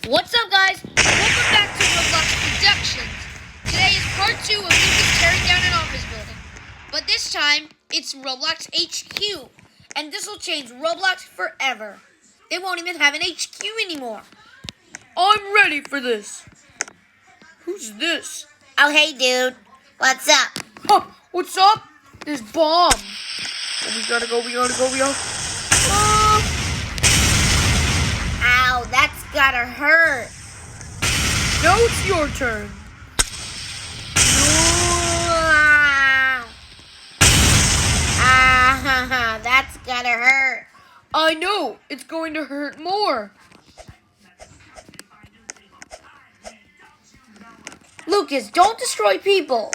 What's up, guys? Welcome back to Roblox Productions. Today is part 2 of Lucas tearing down an office building. But this time, it's Roblox HQ. And this will change Roblox forever. They won't even have an HQ anymore. I'm ready for this. Who's this? Oh, hey, dude. What's up? Huh, what's up? There's bomb. Oh, we gotta go. Ow, that's gotta hurt. Now it's your turn. That's gotta hurt. I know. It's going to hurt more. Lucas, don't destroy people.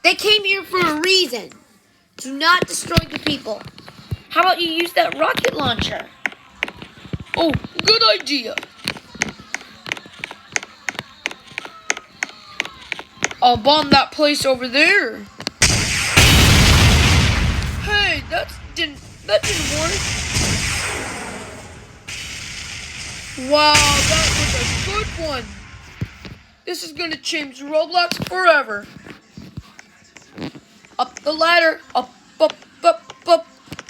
They came here for a reason. Do not destroy the people. How about you use that rocket launcher? Oh, good idea. I'll bomb that place over there. Hey, that didn't work. Wow, that was a good one. This is gonna change Roblox forever. Up the ladder, up,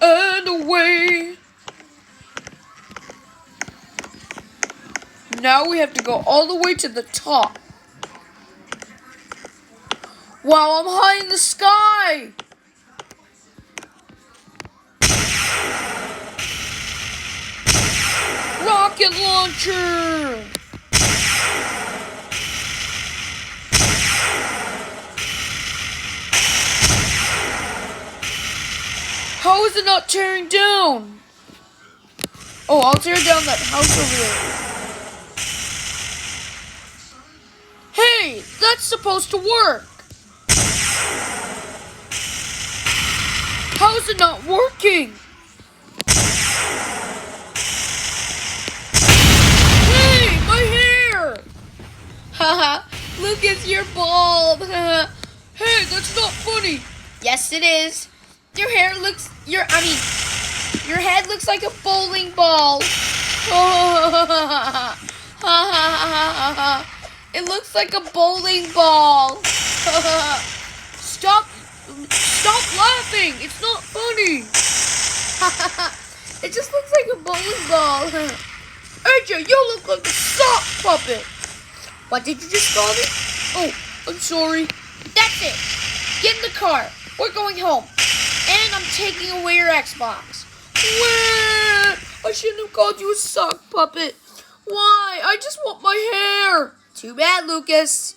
and away. Now we have to go all the way to the top. Wow, I'm high in the sky. Rocket launcher. How is it not tearing down? Oh, I'll tear down that house over there. Hey, that's supposed to work. How is it not working? Hey, my hair! Haha, Lucas, you're bald. Hey, that's not funny. Yes, it is. Your head looks like a bowling ball. It looks like a bowling ball. Stop laughing. It's not funny. It just looks like a bowling ball. AJ, you look like a sock puppet. What did you just call me? Oh, I'm sorry. That's it. Get in the car. We're going home. And I'm taking away your Xbox. Wah! I shouldn't have called you a sock puppet. Why? I just want my hair. Too bad, Lucas.